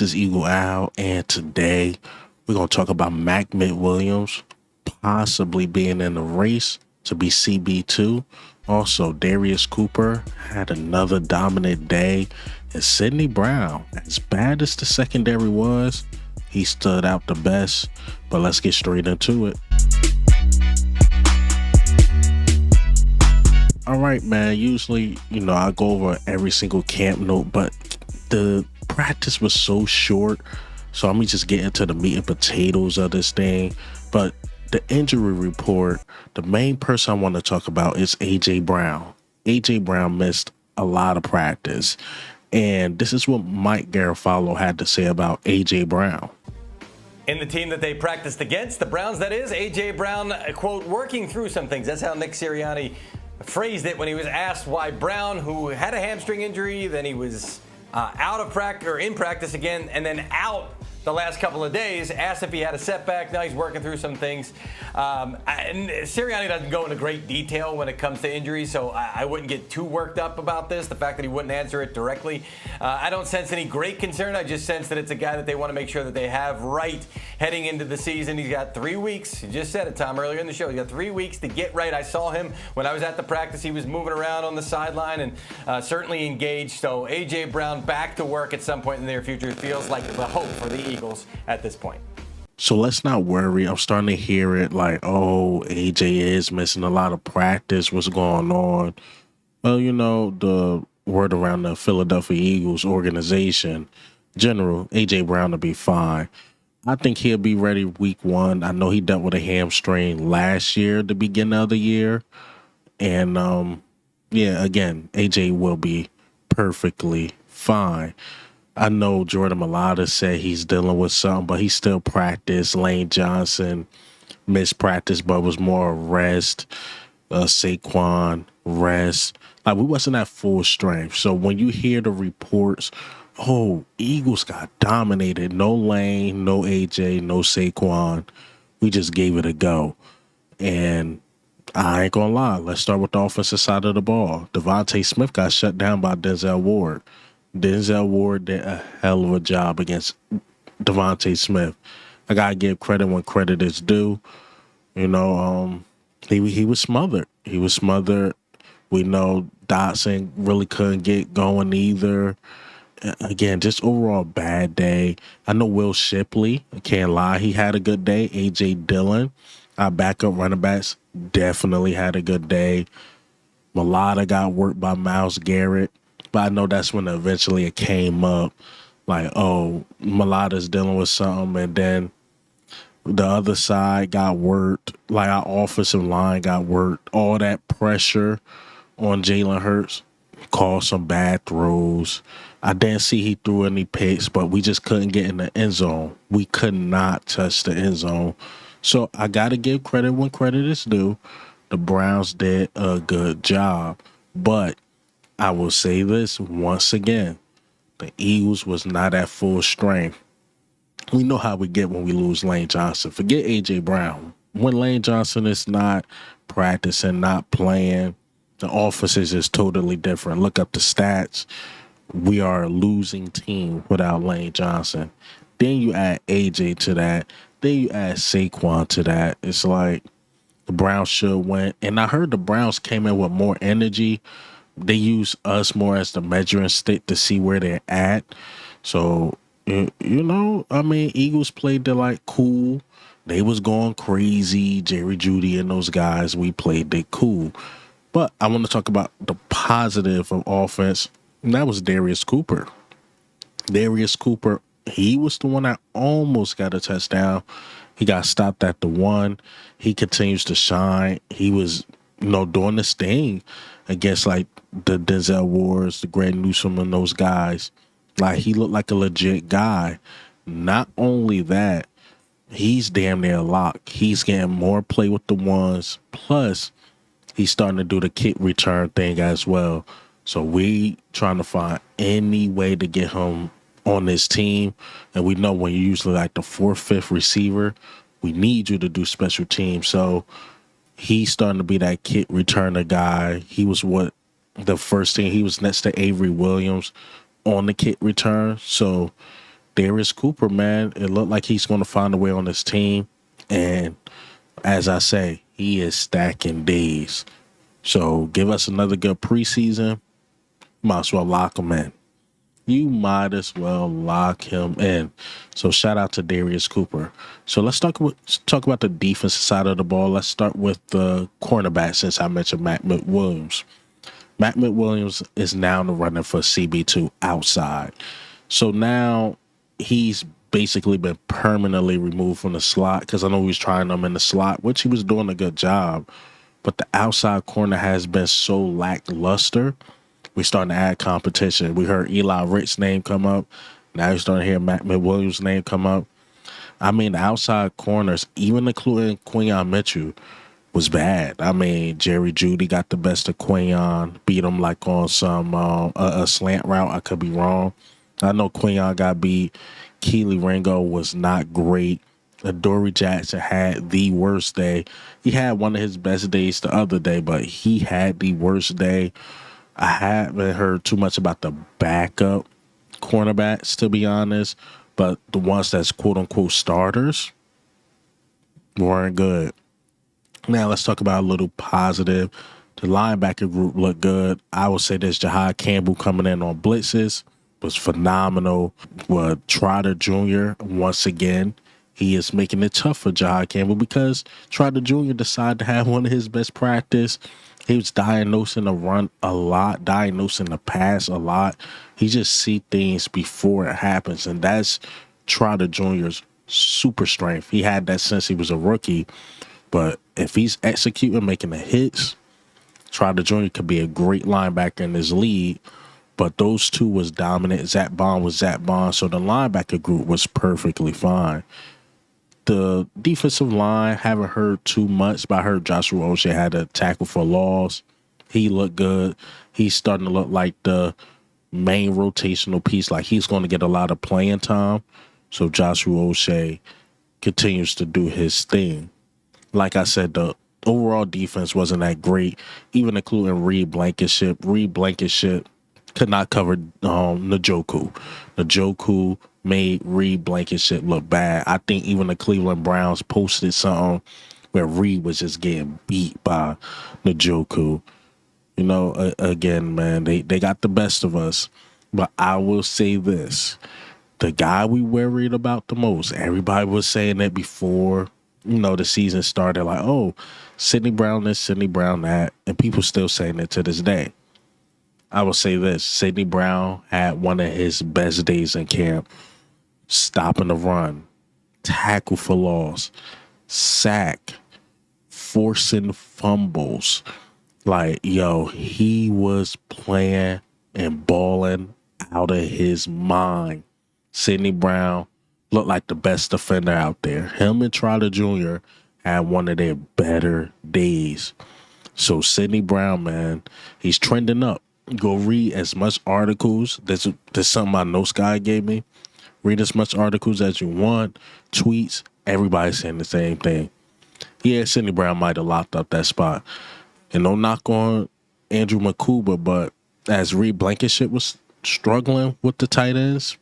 This is Eagle Al, and today we're going to talk about McWilliams possibly being in the race to be CB2. Also, Darius Cooper had another dominant day, and Sidney Brown, as bad as the secondary was, he stood out the best. But let's get straight into it. All right, man. Usually, I go over every single camp note, but the practice was so short. So I'm gonna just get into the meat and potatoes of this thing. But the injury report, the main person I want to talk about is AJ Brown. AJ Brown missed a lot of practice. And this is what Mike Garafolo had to say about AJ Brown. In the team that they practiced against, the Browns, that is, A.J. Brown, quote, working through some things. That's how Nick Sirianni phrased it when he was asked why Brown, who had a hamstring injury, then he was out of practice or in practice again, and then out the last couple of days, asked if he had a setback. Now he's working through some things. And Sirianni doesn't go into great detail when it comes to injuries, so I wouldn't get too worked up about this, the fact that he wouldn't answer it directly. I don't sense any great concern. I just sense that it's a guy that they want to make sure that they have right heading into the season. He's got 3 weeks. You just said it, Tom, earlier in the show. He's got 3 weeks to get right. I saw him when I was at the practice. He was moving around on the sideline and certainly engaged. So A.J. Brown back to work at some point in the near future feels like the hope for the Eagles at this point. So let's not worry. I'm starting to hear it like, oh, AJ is missing a lot of practice. What's going on? Well, the word around the Philadelphia Eagles organization, general, AJ Brown will be fine. I think he'll be ready week 1. I know he dealt with a hamstring last year, the beginning of the year. And, again, AJ will be perfectly fine. I know Jordan Mailata said he's dealing with something, but he still practiced. Lane Johnson missed practice, but was more rest. Saquon, rest. Like, we wasn't at full strength. So when you hear the reports, oh, Eagles got dominated. No Lane, no AJ, no Saquon. We just gave it a go. And I ain't gonna lie. Let's start with the offensive side of the ball. Devontae Smith got shut down by Denzel Ward. Denzel Ward did a hell of a job against Devontae Smith. I gotta give credit when credit is due. He was smothered. He was smothered. We know Dotson really couldn't get going either. Again, just overall bad day. I know Will Shipley, I can't lie, he had a good day. A.J. Dillon, our backup running backs, definitely had a good day. Mailata got worked by Myles Garrett. But I know that's when eventually it came up, like, oh, Mailata's dealing with something, and then the other side got worked, like our offensive line got worked. All that pressure on Jalen Hurts caused some bad throws. I didn't see he threw any picks, but we just couldn't get in the end zone. We could not touch the end zone. So I got to give credit when credit is due. The Browns did a good job, but I will say this once again. The Eagles was not at full strength. We know how we get when we lose Lane Johnson. Forget A.J. Brown. When Lane Johnson is not practicing, not playing, the offense is just totally different. Look up the stats. We are a losing team without Lane Johnson. Then you add A.J. to that. Then you add Saquon to that. It's like the Browns should win. And I heard the Browns came in with more energy. They use us more as the measuring stick to see where they're at. So, Eagles played their like cool. They was going crazy. Jerry Jeudy and those guys, we played they cool. But I want to talk about the positive of offense, and that was Darius Cooper. Darius Cooper, he was the one that almost got a touchdown. He got stopped at the 1. He continues to shine. He was, doing this thing against like the Denzel Wards, the Greg Newsome, and those guys. Like, he looked like a legit guy. Not only that, he's damn near locked. He's getting more play with the ones. Plus, he's starting to do the kick return thing as well. So we trying to find any way to get him on this team. And we know when you're usually like the 4th, 5th receiver, we need you to do special teams. So he's starting to be that kick returner guy. He was the first thing, he was next to Avery Williams on the kick return. So Darius Cooper, man, it looked like he's going to find a way on this team. And as I say, he is stacking days. So give us another good preseason. Might as well lock him in. You might as well lock him in. So shout out to Darius Cooper. So let's talk about the defensive side of the ball. Let's start with the cornerback since I mentioned Matt McWilliams. Matt McWilliams is now in the running for CB2 outside. So now he's basically been permanently removed from the slot because I know he was trying him in the slot, which he was doing a good job. But the outside corner has been so lackluster. We're starting to add competition. We heard Eli Ritz's name come up. Now you're starting to hear Matt McWilliams' name come up. I mean, the outside corners, even including Quinyon Mitchell, was bad. I mean, Jerry Jeudy got the best of Quinyon, beat him like on some a slant route. I could be wrong. I know Quinyon got beat. Keely Ringo was not great. Adoree Jackson had the worst day. He had one of his best days the other day, but he had the worst day. I haven't heard too much about the backup cornerbacks, to be honest, but the ones that's quote-unquote starters weren't good. Now let's talk about a little positive. The linebacker group looked good. I would say this, Jahad Campbell coming in on blitzes was phenomenal. With Trotter Jr., once again, he is making it tough for Jahad Campbell because Trotter Jr. decided to have one of his best practice. He was diagnosing the run a lot, diagnosing the pass a lot. He just see things before it happens, and that's Trotter Jr.'s super strength. He had that since he was a rookie, but if he's executing, making the hits, Trotter Jr. could be a great linebacker in this league. But those two was dominant. Zach Bond was Zach Bond, so the linebacker group was perfectly fine. The defensive line, haven't heard too much, but I heard Joshua Osha had a tackle for loss. He looked good. He's starting to look like the main rotational piece, like he's going to get a lot of playing time. So Joshua Osha continues to do his thing. Like I said, the overall defense wasn't that great, even including Reed Blankenship. Reed Blankenship could not cover Njoku. Njoku made Reed Blankenship look bad. I think even the Cleveland Browns posted something where Reed was just getting beat by Njoku. You know, again, man, they got the best of us. But I will say this. The guy we worried about the most, everybody was saying that before, the season started, like, oh, Sidney Brown this, Sidney Brown that, and people still saying it to this day. I will say this, Sidney Brown had one of his best days in camp, stopping the run, tackle for loss, sack, forcing fumbles. Like, yo, he was playing and balling out of his mind. Sidney Brown looked like the best defender out there. Him and Trotter Jr. had one of their better days. So Sidney Brown, man, he's trending up. Go read as much articles. There's something my notes guy gave me. Read as much articles as you want. Tweets. Everybody's saying the same thing. Yeah, Sidney Brown might have locked up that spot. And no knock on Andrew McCuba, but as Reed Blankenship was struggling with the tight ends,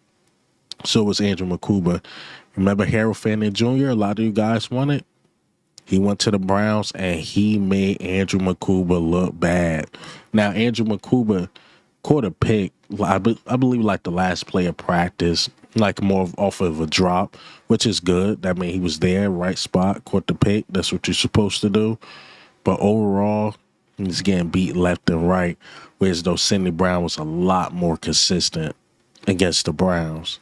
so was Andrew McCuba. Remember Harold Fanning Jr.? A lot of you guys wanted. He went to the Browns, and he made Andrew McCuba look bad. Now, Andrew McCuba caught a pick, I believe, like the last play of practice, like more off of a drop, which is good. That means he was there, right spot, caught the pick. That's what you're supposed to do. But overall, he's getting beat left and right, whereas though Sidney Brown was a lot more consistent against the Browns.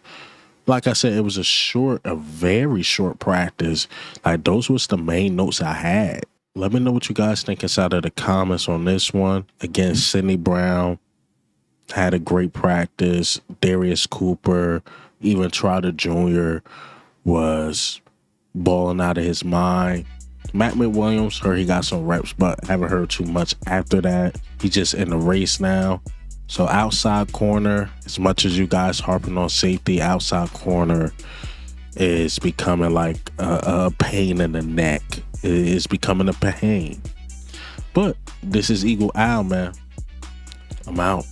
Like I said, it was a very short practice. Like, those was the main notes I had. Let me know what you guys think inside of the comments on this one. Again, Sidney Brown had a great practice. Darius Cooper, even Trotter Jr. was balling out of his mind. Matt McWilliams, heard he got some reps, but haven't heard too much after that. He's just in the race now. So outside corner, as much as you guys harping on safety, outside corner is becoming like a pain in the neck. It's becoming a pain. But this is Eagle Owl, man. I'm out.